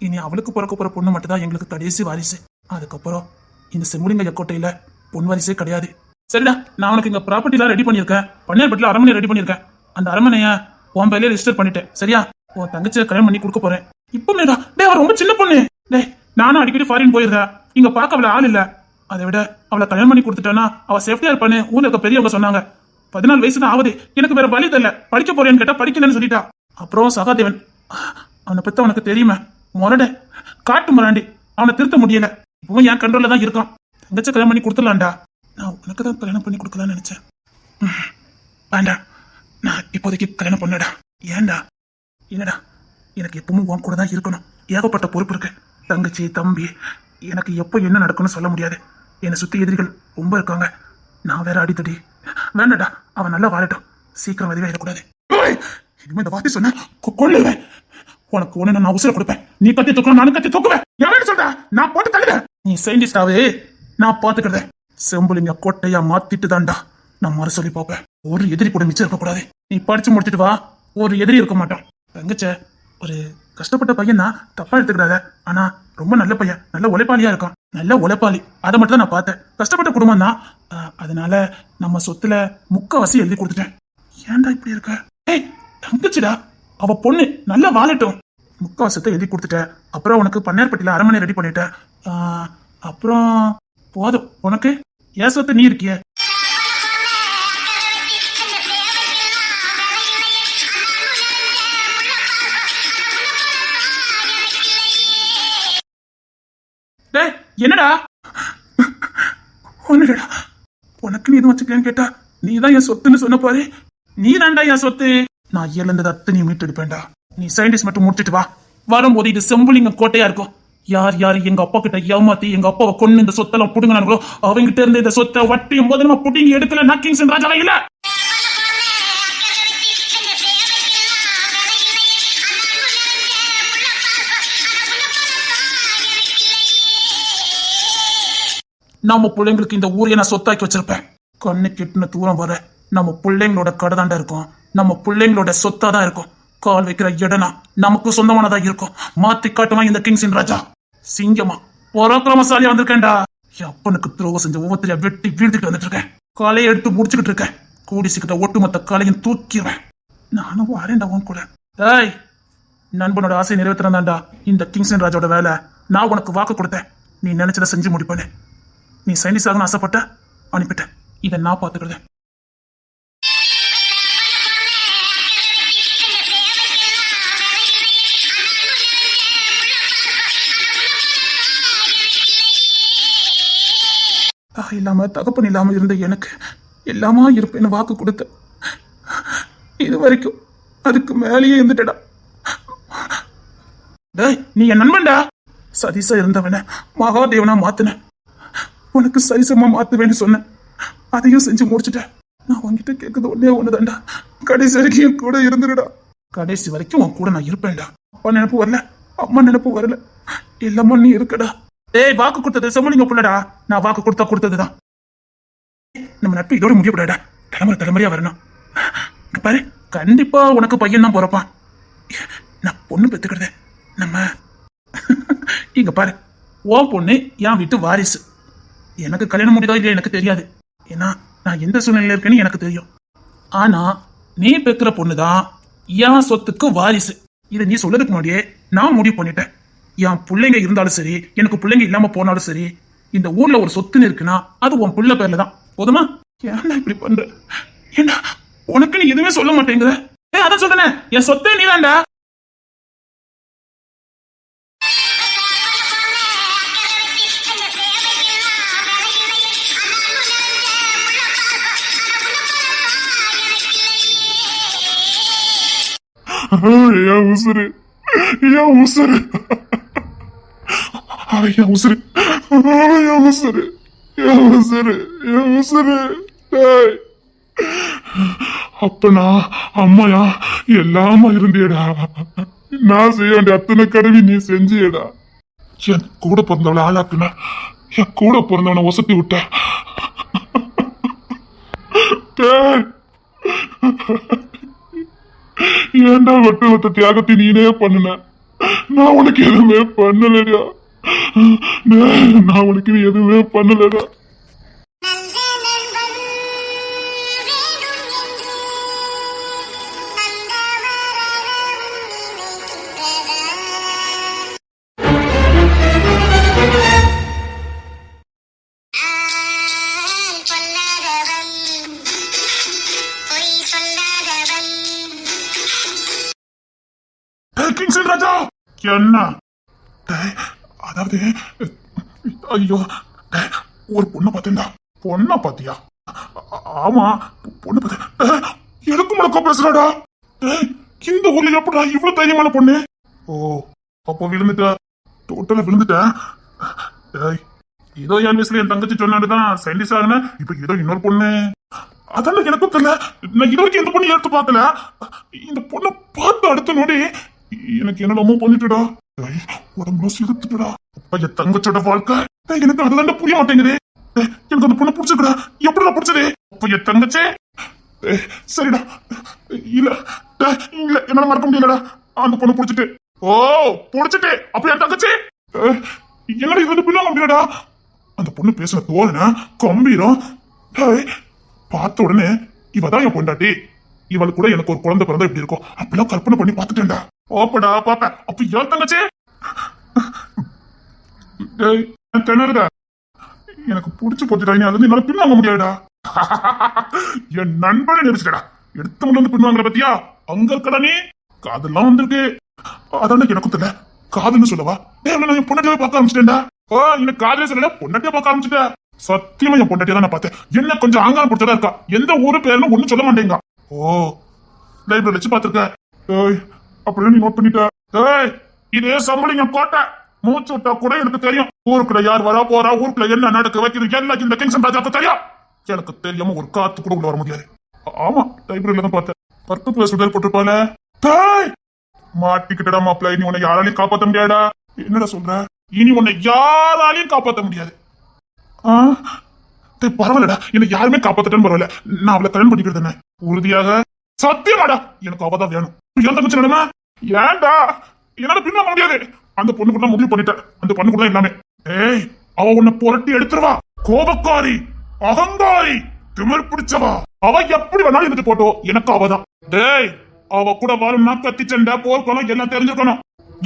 C: இனி அவளுக்கு பிறக்க போற பொண்ணு மட்டும் தான் எங்களுக்கு கடைசி வாரிசு. அதுக்கப்புறம் இந்த செம்புலிங்க எக்கோட்டையில பொன் வரிசே கிடையாது. சரிடா, நான் உனக்கு இங்க ப்ராப்பர்ட்டிலாம் ரெடி பண்ணிருக்கேன். பன்னேர்பட்டில அரண்மனை ரெடி பண்ணிருக்கேன். அந்த அரண்மனைய உன் பேர்லயே ரெஜிஸ்டர் பண்ணிட்டேன். சரியா? உன் தங்கச்சியை கல்யாணம் பண்ணி கொடுக்க போறேன். இப்போ அவ ரொம்ப சின்ன பொண்ணு. நானும் அடிக்கடி ஃபாரின் போயிருந்தேன், இங்க பார்க்க அவளை ஆள் இல்ல. அதை விட அவளை கல்யாணம் பண்ணி கொடுத்துட்டானா அவ சேஃப்டியா இருப்பான்னு ஊர்ல இருக்க பெரியவங்க சொன்னாங்க. 14 வயசு தான் ஆகுது. எனக்கு வேற வழி தெரியல. படிக்க போறேன்னு கேட்டா படிக்கலன்னு சொல்லிட்டா. அப்புறம் சகாதேவன், அவனை பத்தி அவனுக்கு தெரியுமா? முரட, காட்டு முராண்டி. அவனை திருத்த முடியல. இப்போ என் கண்ட்ரோல்ல தான் இருக்கான். தங்கச்சி கல்யாணம் பண்ணி கொடுத்துடலாம்டா. நான் உனக்கு தான் கல்யாணம் பண்ணி கொடுக்கலான்னு நினைச்சேன். வேண்டாம், நான் இப்போதைக்கு கல்யாணம் பண்ணடா. ஏன்டா? என்னடா, எனக்கு எப்பவும் உன் கூட தான் இருக்கணும். ஏகப்பட்ட பொறுப்பு இருக்கு. தங்கச்சி, தம்பி, எனக்கு எப்போ என்ன நடக்கும்னு சொல்ல முடியாது. என்னை சுத்தி எதிரிகள் ரொம்ப இருக்காங்க. நான் வேற அடித்தடி. வேண்டாடா, அவன் நல்லா வாழட்டும். சீக்கிரம் வதிவாயிடக்கூடாது. இனிமே இந்த வார்த்தை சொன்ன கொள்ளுவேன். உனக்கு ஒண்ணு நான் உசுர கொடுப்பேன். நீ கத்தி தூக்கணும், நானும் கத்தி தூக்குவேன். எவன் சொல்ற? நான் போட்டு தள்ளுத. நீ சயின்டிஸ்டாவே நான் பாத்துக்கிறத. செம்புலிங்க கோட்டையா மாத்திட்டு தான்டா நான் மறு சொல்லி பார்ப்பேன். ஒரு எதிரி கூட மிச்சம் இருக்க கூடாது. நீ படிச்சு முடிச்சிட்டு வா, ஒரு எதிரி இருக்க மாட்டான். தங்கச்ச ஒரு கஷ்டப்பட்ட பையன் தான், தப்பா எடுத்துக்கிறாத. ஆனா ரொம்ப நல்ல பையன், நல்ல உழைப்பாளியா இருக்கான். நல்ல உழைப்பாளி, அதை மட்டும் தான் நான் பார்த்தேன். கஷ்டப்பட்ட குடும்பம் தான், அதனால நம்ம சொத்துல முக்கவாசி எழுதி கொடுத்துட்டேன். ஏன்டா இப்படி இருக்க? ஏய் தங்கச்சிடா, அவ பொண்ணு நல்லா வாழட்டும். முக்காவாசத்தை எழுதி கொடுத்துட்ட. அப்புறம் உனக்கு பன்னேர்பட்டியில அரண்மனை ரெடி பண்ணிட்டேன். அப்புறம் போதும் உனக்கு. ஏன் சொத்து நீ இருக்கிய. டேய் என்னடா? ஒண்ணுடா, உனக்கு நீ எதுவும் வச்சுக்கலன்னு கேட்டா நீ தான் என் சொத்துன்னு சொன்ன பாரு. நீ தான்டா என் சொத்து. நான் இழந்தது அத்தனையும் மீட்டு எடுப்பேன்டா. நீ சயின்டிஸ்ட் மட்டும் முடிச்சிட்டு வா. வரும்போது இது செம்புலிங்க கோட்டையா இருக்கும். யார் யார் எங்க அப்பா கிட்ட ஏமாத்தி எங்க அப்பாவை கொண்டு இந்த சொத்தெல்லாம் புடுங்கினாங்களோ அவங்கிட்ட இருந்து இந்த சொத்தை வட்டியும் போது நம்ம புடிங்கி எடுக்கல. நான் கிங்ஸ் ராஜா இல்ல. நம்ம பிள்ளைங்களுக்கு இந்த ஊரையை நான் சொத்தாக்கி வச்சிருப்பேன். கண்ணு கெட்டின தூரம் வர நம்ம பிள்ளைங்களோட கடை தாண்டா இருக்கும். நம்ம பிள்ளைங்களோட சொத்தா தான் இருக்கும். கால் வைக்கிற இடனா நமக்கு சொந்தமானதா இருக்கும். மாத்தி காட்டுவான் இந்த கிங்ஸின் ராஜா. சிங்கமா பராக்கிரமசாலியா வந்திருக்கேன்டா. என் அப்பனுக்கு துரோகம் செஞ்ச ஒவ்வொருத்தரையா வெட்டி வீழ்த்திட்டு வந்துட்டு இருக்கேன். காலையை எடுத்து முடிச்சுக்கிட்டு இருக்கேன். கூடி சீக்கிரம் ஒட்டுமொத்த காலையும் தூக்கிடுவேன். நானும் வரேன்டா உன் கூட. ஏய், நண்பனோட ஆசையை நிறைவேற்றினான்டா இந்த கிங்ஸின் ராஜாவோட வேலை. நான் உனக்கு வாக்கு கொடுத்தேன். நீ நினைச்சதை செஞ்சு முடிப்பேன்னு. நீ சயின்டிஸ்ட் ஆகணும் ஆசைப்பட்ட, அனுப்பிட்டேன். இதை நான் பாத்துக்கிறேன். இல்லாம தகப்பன் இல்லாம இருந்த எனக்கு எல்லாமா இருப்பேன்னு வாக்கு கொடுத்த. இது வரைக்கும் அதுக்கு மேலேயே இருந்துட்டடா. டேய் நீ என் நண்பன்டா. சதீசா இருந்தவன மகாதேவனா மாத்தின. உனக்கு சரிசமா மாத்துவேன்னு சொன்னேன். அதையும் செஞ்சு முடிச்சுட்டேன். நான் உன்கிட்ட கேட்கறது ஒன்னே ஒண்ணுதான்டா. கடைசி வரைக்கும் என் கூட இருந்துடா. கடைசி வரைக்கும் உன் கூட நான் இருப்பேன்டா. அப்பா நினைப்பு வரல, அம்மா நினைப்பு வரல, எல்லாமா நீ இருக்கடா. ஏய் வாக்கு கொடுத்தது செம்புலிங்க புள்ளடா. நான் வாக்கு கொடுத்ததுதான். நம்ம நட்பு இதோட முடியப்படாடா. தலைமுறையா வரணும். இங்க பாரு, கண்டிப்பா உனக்கு பையன் தான் பிறப்பான். நான் பொண்ணு பெத்துக்கிறத நம்ம இங்க பாரு, ஓ பொண்ணு என் வீட்டு வாரிசு. எனக்கு கல்யாணம் முடியுதோ இல்லையா எனக்கு தெரியாது. ஏன்னா நான் எந்த சூழ்நிலையில இருக்கேன்னு எனக்கு தெரியும். ஆனா நீ பெக்கிற பொண்ணுதான் என் சொத்துக்கு வாரிசு. இதை நீ சொல்லதுக்கு முன்னாடியே நான் முடிவு பண்ணிட்டேன். என் பிள்ளைங்க இருந்தாலும் சரி, எனக்கு பிள்ளைங்க இல்லாம போனாலும் சரி, இந்த ஊர்ல ஒரு சொத்துன்னு இருக்குன்னா அது உன் பிள்ளை பேர்ல தான். போதுமா? ஏன்னா இப்படி பண்ற? ஏண்டா உனக்கு நீ எதுவுமே சொல்ல மாட்டேங்கிற? அதான் சொல்றேன், என் சொத்தே நீதான்டா.
A: என் உசுரு, என் உசுரு, என் உசுரு, என் உசுரு, என் உசுரு, என் உசுரு. அப்பனா அம்மையா எல்லாமா இருந்தியடா. நான் செய்ய வேண்டிய அத்தனை கடவி நீ செஞ்சியடா. என் கூட பிறந்தவளை ஆளாக்குன, என் கூட பிறந்தவனை ஒசத்தி விட்ட. ஏண்டா வெட்ட தியாகத்தை நீனே பண்ணுன? நான் உனக்கு எதுவுமே பண்ணலடா. நான் உனக்கு எதுவுமே பண்ணலடா. ராஜா என்ன? அதாவது ஐயோ, ஒரு பொண்ணை பார்த்தேன்டா. பொண்ணை பாத்தியா? ஆமா, பொண்ணு பார்த்தேன். எதுக்கு முழக்கம் பேசுறாடா? இந்த ஊர்ல எப்படா இவ்வளவு தைரியமான பொண்ணு? ஓ, அப்போ விழுந்துட்ட, டோட்டலா விழுந்துட்டேன். ஏதோ என் வயசுல என் தங்கச்சி சொன்னாடுதான் சயின்டிஸ்ட் ஆகுன, இப்ப ஏதோ இன்னொரு பொண்ணு. அதான் எனக்கும் தெரியல, நான் இது வரைக்கும் எந்த பொண்ணு எடுத்து பார்க்கல. இந்த பொண்ணை பார்த்து அடுத்த நொடி எனக்கு என்னெல்லாமோ பண்ணிட்டுடா, உடம்புல சிறுத்துடா. அப்ப என் தங்கச்சோட வாழ்க்கை எனக்கு அதுதான் புரிய மாட்டேங்குது. எனக்கு அந்த பொண்ணை பிடிச்சிருக்கா, எப்படிடா பிடிச்சது? அப்ப என் தங்கச்சி சரிடா, இல்ல இல்ல என்னால மறக்க முடியலடா, அந்த பொண்ணு பிடிச்சிட்டு. ஓ பிடிச்சிட்டு, அப்ப என் தங்கச்சி என்னடா இது வந்து பின்னாங்க முடியலடா. அந்த பொண்ணு பேசுன தோழன கம்பீரம் பார்த்த உடனே இவதான் என் பொண்டாட்டி, இவள் கூட எனக்கு ஒரு குழந்தை பிறந்தா எப்படி இருக்கும் அப்படிலாம் கற்பனை பண்ணி பார்த்துட்டேன்டா. ஓப்படா பாப்ப, அப்ப ஏன் தங்கச்சி திணறுத, எனக்கு பிடிச்சு போச்சுடா, நீ அது என்னால பின்வாங்க முடியாதுடா. என் நண்பனை நினைச்சிட்டா, எடுத்த முள்ள வந்து பின்வாங்கல பத்தியா, அங்க இருக்கடா நீ. காதெல்லாம் வந்திருக்கு, அதான் எனக்கும் தெரியல காதல்னு சொல்லவா. நான் என் பொண்டாட்டியாவே பார்க்க ஆரம்பிச்சிட்டேன்டா. எனக்கு காதலே சொல்லல, பொண்டாட்டியா பார்க்க ஆரம்பிச்சுட்டேன். சத்தியமா என் பொண்டாட்டியா தான் நான் பார்த்தேன். என்ன கொஞ்சம் ஆங்காரம் பிடிச்சதா இருக்கா, எந்த ஊரு பேருன்னு ஒண்ணு சொல்ல மாட்டேங்க. ஓ லைப்ரரி வச்சு பாத்துருக்க, அப்படியே நீ நோட் பண்ணிட்ட. இதே சம்பளிங்க கோட்டை, மூச்சு விட்டா கூட எனக்கு தெரியும். ஊருக்குள்ள யார் வரா போறா, ஊருக்குள்ள என்ன நடக்க வைக்கிறது எல்லாம் இந்த கிங்ஸ் ராஜாக்கு தெரியும். எனக்கு தெரியாம ஒரு காத்து கூட உள்ள வர முடியாது. ஆமா லைப்ரரியில தான் பார்த்தேன், பர்பஸ் சுடர் போட்டிருப்பால. மாட்டிக்கிட்டடா மாப்பிள்ள, இனி உன்னை யாராலையும் காப்பாற்ற முடியாடா. என்னடா சொல்ற, இனி உன்னை யாராலையும் காப்பாற்ற முடியாது. பரவாயில்லடா, எனக்கு யாருமே காப்பாத்தட்டேன்னு பரவாயில்ல, நான் அவளை கல்யாணம் பண்ணிக்கிறது என்ன உறுதியாக சத்தியமாடா, எனக்கு அவதான் வேணும். ஏன் தங்கச்சி நடமா, ஏன்டா என்னால பின்ன முடியாது. அந்த பொண்ணு கூட முடிவு பண்ணிட்டேன், அந்த பொண்ணு கூட எல்லாமே. அவ உன்னை புரட்டி எடுத்துருவா, கோபக்காரி, அகங்காரி, திமிர் பிடிச்சவா. அவ எப்படி வேணாலும் இருந்துட்டு போட்டோம், எனக்கு அவதான். அவ கூட வாழும்னா கத்தி சண்டை போர்க்கணும் எல்லாம் தெரிஞ்சுக்கணும்.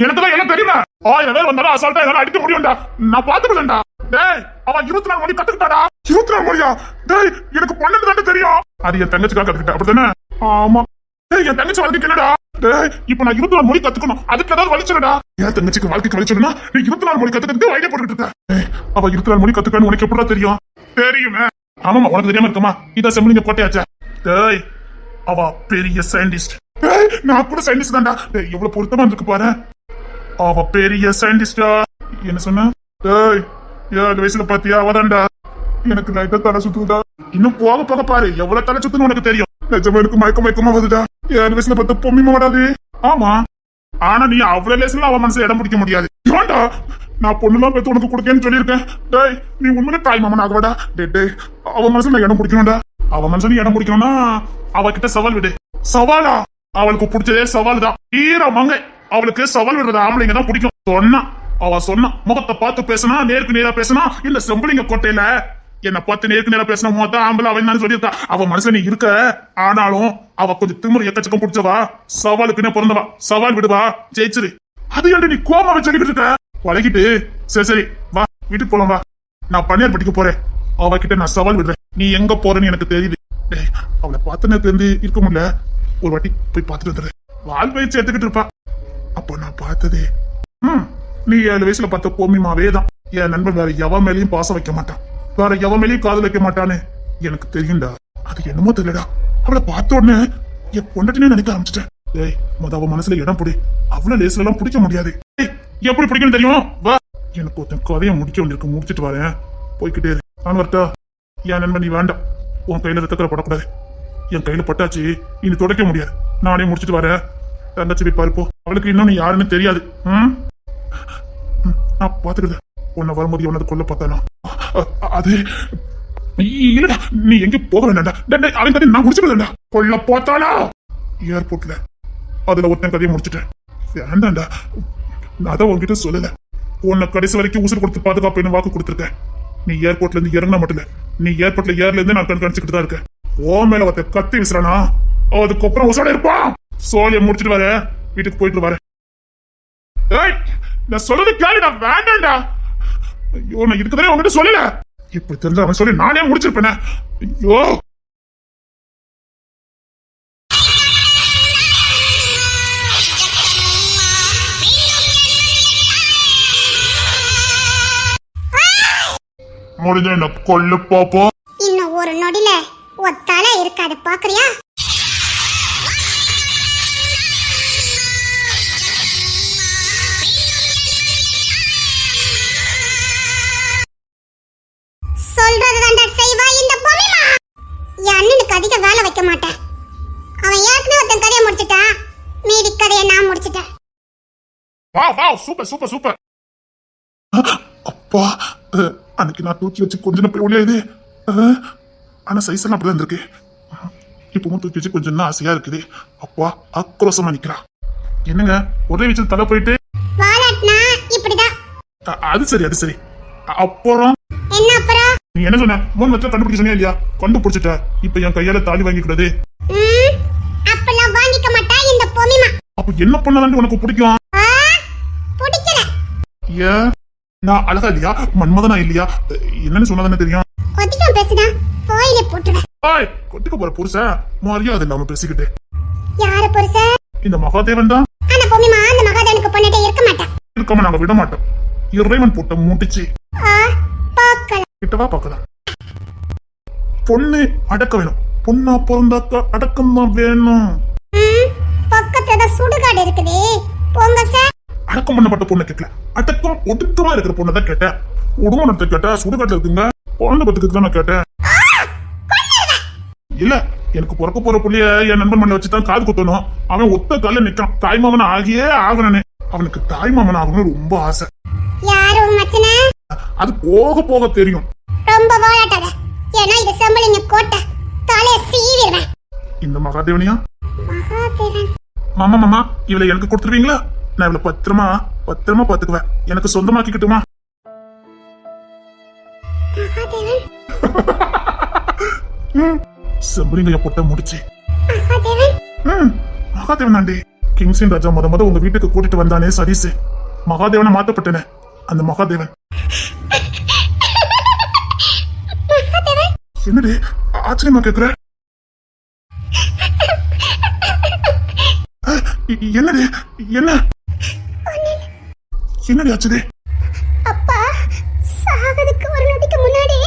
A: எனக்குதான் எல்லாம் தெரியுமா, 1000 பேர் வந்தாலும் அசால்ட்டா எல்லாம் அடிக்க முடியும்டா, நான் பாத்துக்கலடா. அவ 24 மணி கத்துக்கிட்டாடா. 24 மணியா? எனக்கு 12 தானே தெரியும். அது என் தங்கச்சிக்காக கத்துக்கிட்டா, அப்படித்தானே? ஆமா. என் தங்கச்சி வாழ்க்கைக்கு என்னடா, இப்ப நான் 24 மொழி கத்துக்கணும், அதுக்கு ஏதாவது வழி சொல்லுடா. என் தங்கச்சிக்கு வாழ்க்கைக்கு வழி சொல்லுனா, நீ 24 மொழி கத்துக்கிறதுக்கு ஐடியா போட்டுட்டு இருக்க. அவ 24 மொழி கத்துக்கணும் உனக்கு எப்படா தெரியும்? தெரியுமே. ஆமாமா, உனக்கு தெரியாம இருக்குமா? இதான் செம்பிளிங்க கோட்டையாச்சா. அவ பெரிய சயின்டிஸ்ட், நான் கூட சயின்டிஸ்ட் தான்டா. எவ்வளவு பொருத்தமா இருக்கு பாரு, அவ பெரிய சயின்டிஸ்டா. என்ன சொன்ன? 7 வயசுல பாத்தியா, அவதான்டா. எனக்கு லைட்டா தலை சுத்துதா, இன்னும் போக போக பாரு எவ்வளவு தலை சுத்துன்னு உனக்கு தெரியும். நிஜமா எனக்கு மயக்கமா வருதுடா. 7 வயசுல பார்த்தா பொம்மிமா வராது. ஆமா, ஆனா நீ அவ்வளவு லேசுல அவன் மனசுல இடம் பிடிக்க முடியாது. ஏன்டா, நான் பொண்ணுலாம் பெத்து உனக்கு கொடுக்கேன்னு சொல்லியிருக்கேன். நீ உண்மையிலே தாய் மாமன் ஆகவாடா. அவன் மனசுல நான் இடம் பிடிக்கணும்டா. அவன் மனசுல இடம் பிடிக்கணும்னா அவகிட்ட சவால் விடு. சவாலா? அவளுக்கு பிடிச்சதே சவால் தான். மங்கை அவளுக்கு சவால் விடுறது ஆம்பளைங்க தான் பிடிக்கும். சொன்னா அவ சொன்னா, முகத்தை பார்த்து பேசினா, நேருக்கு நேரா பேசினா, இந்த செம்பிளிங்க கோட்டையில என்ன பார்த்து நேருக்கு நேரா பேசினா மொத்த ஆம்பளை அவன் சொல்லியிருக்கா. அவ மனசுல நீ இருக்க, ஆனாலும் அவ கொஞ்சம் திமிரு எக்கச்சக்கம் பிடிச்சவா, சவாலுக்குன்னே பிறந்தவா. சவால் விடுவா, ஜெயிச்சிரு. அது ஏன் நீ கோமாவை சொல்லிக்கிட்டு இருக்க? பழகிட்டு சரி சரி வா, வீட்டுக்கு போலாம் வா. நான் பன்னியார் பட்டிக்கு போறேன், அவகிட்ட நான் சவால் விடுறேன். நீ எங்க போறேன்னு எனக்கு தெரியுது. அவளை பார்த்து தெரிந்து இருக்க முடியல, ஒரு வாட்டி போய் பார்த்துட்டு வந்துடுறேன். வால் பயிற்சி எடுத்துக்கிட்டு இருப்பா. அப்போ நான் பார்த்ததே நீ 7 வயசுல பார்த்த பொம்மிமாவே தான். என் நண்பன் வேற எவ மேலையும் பாசம் வைக்க மாட்டான், வேற எவ மேலையும் காதல் வைக்க மாட்டான்னு எனக்கு தெரியும்டா. அது என்னமோ தெரியலடா, அவளை பார்த்த உடனே என் பொண்டாட்டினே நினைக்க ஆரம்பிச்சிட்டேன். அவ மனசுல இடம் பிடி, அவ்வளவு லேசுல எல்லாம் பிடிக்க முடியாது. எப்படி பிடிக்கணும் தெரியும்? வா, எனக்கு ஒருத்தன் கதையை முடிக்க வேண்டியிருக்கு, முடிச்சிட்டு வரேன். போய்கிட்டே இரு, நான் வரட்டா? என் நண்பன் நீ வேண்டாம், உன் கையில ரத்தக்கரை படக்கூடாது. என் கையில பட்டாச்சு, இனி துடைக்க முடியாது. நானே முடிச்சிட்டு வரேன். தங்கச்சி போய் பாருப்போ, அவளுக்கு இன்னும் நீ யாருன்னு தெரியாது. நான் பாத்துக்கிட்டு உன்னை வரும்போது உன்னது கொல்ல பார்த்தானா? அது இல்லடா, நீ எங்க போக வேண்டாம்டா. அவன் கதையை நான் முடிச்சுக்கலடா. கொல்ல பார்த்தானா ஏர்போர்ட்ல, அதுல ஒருத்தன் கதையை முடிச்சுட்டேன். வேண்டாம்டா, நான் அதை உன்கிட்ட சொல்லல. உன்னை கடைசி வரைக்கும் உசுறு கொடுத்து பாதுகாப்பு வாக்கு கொடுத்துருக்கேன். நீ ஏர்போர்ட்ல இருந்து இறங்கினா மட்டும் இல்ல, நீ ஏர்போர்ட்ல ஏர்ல இருந்து நான் கண்காணிச்சுக்கிட்டு தான் இருக்கேன். ஓ மேல ஒருத்த கத்தி விசுறானா, அதுக்கப்புறம் உசோட இருப்பான். சோழிய முடிச்சிட்டு வர, வீட்டுக்கு போயிட்டு வரேன். நான் சொல்றது கேளுடா, வேண்டாம்டா. ஐயோ, நான் இருக்குதே உங்ககிட்ட சொல்லல. இப்படி தெரிஞ்ச அவன் சொல்லி நானே முடிச்சிருப்பேன். ஐயோ. முடிஞ்ச என்ன கொல்லு பாப்போம்.
B: இன்னும் ஒரு நொடியில ஒத்தால இருக்காது, பாக்குறியா? என் அண்ணனுக்கு அதிக வேலை வைக்க மாட்டேன். அவன் ஏற்கனவே ஒருத்தன் கதையை முடிச்சிட்டான், மீதி கதையை நான் முடிச்சிட்டேன்.
A: வா வா, சூப்பர் சூப்பர் சூப்பர். அப்பா, அன்னைக்கு நான் தூக்கி வச்சு கொஞ்சம் போய் ஒளியாது. ஆனா சைஸ் எல்லாம் அப்படிதான் இருக்கு. இப்பவும் தூக்கி வச்சு கொஞ்சம் தான் ஆசையா இருக்குது. அப்பா ஆக்ரோஷமா நிக்கிறா. என்னங்க ஒரே விஷயம் தலை போயிட்டு.
B: வாலாட்னா இப்படிதான்.
A: அது சரி அது சரி. அப்புறம்
B: என்ன அப்புறம்?
A: நீ என்ன சொன்ன? மூணு லட்சம் கண்டுபிடிக்க சொன்னியா இல்லையா? கண்டுபிடிச்சிட்ட. இப்ப என் கையால தாலி வாங்கி கூடாது.
B: அப்பெல்லாம் வாங்கிக்க மாட்டா இந்த பொம்மிமா.
A: அப்ப என்ன பண்ணலாம் உனக்கு பிடிக்கும்?
B: பிடிக்கல.
A: ஏன்? நான் அழகா இல்லையா? மன்மதனா இல்லையா? என்னன்னு சொன்னதானே தெரியும்.
B: அதிகம் பேசுனா வாயில போட்டுறேன்.
A: ஏய், கொட்டிக்க போற புருஷன் மரியாதை இல்லாம பேசிக்கிட்டு.
B: யார புருஷன்?
A: இந்த மகாதேவன் தான்.
B: ஆனா பொம்மிமா அந்த மகாதேவனுக்கு பொண்ணுட்டே இருக்க மாட்டா.
A: இருக்காம நாங்க விட மாட்டோம். இறைவன் போட்ட மூட்டிச்சு.
B: பாக்கலாம்.
A: கிட்டவா பாக்கலாம். பொண்ணு அடக்க வேணும். பொண்ணா பிறந்தாக்கா அடக்கம் தான் வேணும்.
B: பக்கத்துல சுடுகாடு இருக்குது. போங்க சார்.
A: அடக்கம் பண்ணப்பட்ட பொண்ணு கேட்கல. அடக்கம் ஒடுக்கமா இருக்கிற பொண்ணு தான் கேட்டேன். உடுமனத்தை கேட்டேன். சுடுகாட்டுல இருக்குங்க. குழந்தை பத்துக்கு தான் நான் கேட்டேன். இல்ல, எனக்கு பிறக்க போற புள்ளிய என் நண்பன் பண்ணி வச்சுதான் காது குத்தணும். அவன் ஒத்த கால நிக்கான். தாய்மாமன் ஆகியே ஆகணும்னு. அவனுக்கு தாய்மாமன் ஆகணும்னு ரொம்ப ஆசை.
B: யாரு உங்க மச்சனே?
A: அது போக போக தெரியும்.
B: ரொம்ப வாயாட்டாத. ஏன்னா இது செம்பலிங்க கோட்டை. தலைய சீவிடுவேன்.
A: இந்த மகாதேவனியா?
B: மகாதேவன்.
A: மாமா மாமா, இவளை எனக்கு கொடுத்துருவீங்களா? நான் இவளை பத்திரமா பத்திரமா பாத்துக்குவேன். எனக்கு சொந்தமாக்கிக்கிட்டுமா?
B: மகாதேவன்.
A: செம்பலிங்கைய பொட்ட முடிச்சு.
B: மகாதேவன்.
A: மகாதேவன் ஆண்டி. கிங்ஸின் ராஜா முத உங்க வீட்டுக்கு கூட்டிட்டு வந்தானே சரிசு. மகாதேவனை மாத்தப்பட்டனே அந்த மகாதேவன். என்னடி ஆச்சரியமா கேக்குற? என்னடி என்ன என்னடி ஆச்சுதே?
B: அப்பா சாகதுக்கு ஒரு நொடிக்கு முன்னாடி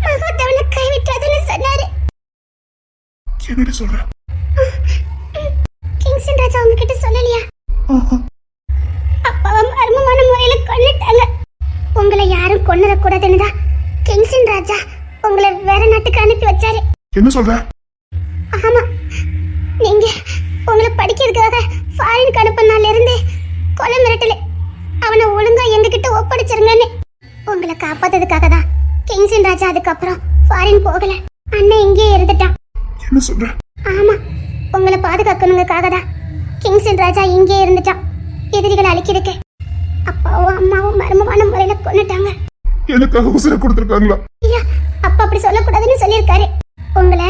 B: மகாதேவனை கைவிட்டாதுன்னு சொன்னாரு.
A: என்னடி சொல்ற?
B: கிங்ஸன் ராஜா உங்ககிட்ட சொல்லலையா? அப்பாவை மர்மமான முறையில கொன்னுட்டாங்க. உங்களை யாரும் கொன்னுடக்கூடாதுன்னு தான் கிங்ஸன் ராஜா உங்களை வேற நாட்டுக்கு அனுப்பி வச்சாரு.
A: என்ன சொல்ற?
B: ஆமா, நீங்க உங்களை படிக்கிறதுக்காக ஃபாரினுக்கு அனுப்பினால இருந்து கொலை மிரட்டல. அவனை ஒழுங்கா எங்ககிட்ட ஒப்படைச்சிருங்கன்னு. உங்களை காப்பாத்ததுக்காக தான் கிங்ஸன் ராஜா அதுக்கப்புறம் ஃபாரின் போகல. அண்ணன் இங்கே இருந்துட்டான்.
A: என்ன சொல்ற?
B: ஆமா, உங்களை பாதுகாக்கணுங்கக்காக தான் கிங்ஸன் ராஜா இங்கே இருந்துட்டான். எதிரிகளை அழிக்கிறதுக்கு. அப்பாவும் அம்மாவும் மர்மமான முறையில கொன்னுட்டாங்க.
A: எனக்காக உசுரை கொடுத்துருக்காங்களா?
B: ஐயா, அப்பா அப்படி சொல்லக்கூடாதுன்னு சொல்லியிருக்காரு. உங்களை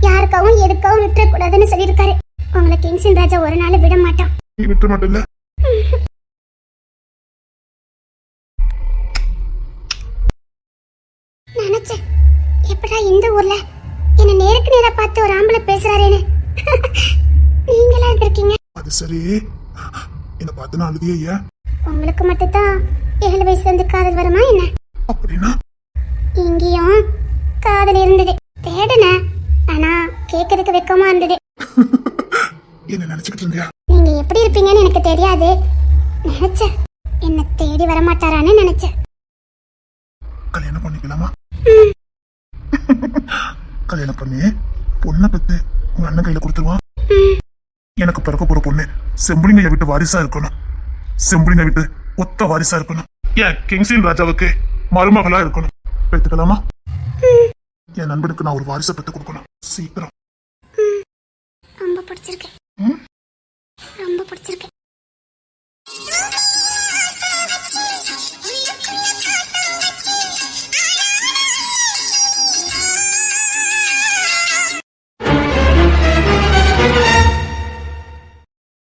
B: யாருக்காவும் எதுக்காவும் விட்டுறக்கூடாதுன்னு சொல்லியிருக்காரு. உங்களை கிங்ஸன் ராஜா ஒரு நாள் விட மாட்டான்.
A: நீ விட்டுற மாட்டேல்ல?
B: நினைச்சேன் எப்படா இந்த ஊர்ல என்ன நேருக்கு நேரா பார்த்து ஒரு ஆம்பளை பேசுறாரேன்னு. நீங்களா இருக்கீங்க.
A: அது சரி, என்ன பார்த்து அழுதியே ஏன்?
B: உங்களுக்கு மட்டும்தான் 7 வயசுல இருந்து காதல் வருமா என்ன?
A: அப்படின்னா
B: இங்கேயும் காதல் இருந்தது. தேடுன, ஆனா கேட்கறதுக்கு வெக்கமா இருந்தது.
A: என்ன நினைச்சுக்கிட்டு இருந்தியா?
B: நீங்க எப்படி இருப்பீங்கன்னு எனக்கு தெரியாது. நினைச்சேன் என்ன தேடி வரமாட்டாரான்னு நினைச்சேன்.
A: கல்யாணம் பண்ணிக்கலாமா? கல்யாணம் பண்ணி பொண்ணை பத்து உங்க அண்ணன் கையில கொடுத்துருவான். எனக்கு பிறக்க போற பொண்ணு செம்புலிங்கைய விட்டு வாரிசா இருக்கணும். செம்புலிங்க விட்டு ஒத்த வாரிசா இருக்கணும். ஏன் கிங்ஸின் ராஜாவுக்கு மருமகளா இருக்கணும். பெற்றுக்கலாமா? என் நண்பனுக்கு நான் ஒரு வாரிசை பெற்று கொடுக்கணும். சீக்கிரம்.
B: ரொம்ப பிடிச்சிருக்கு.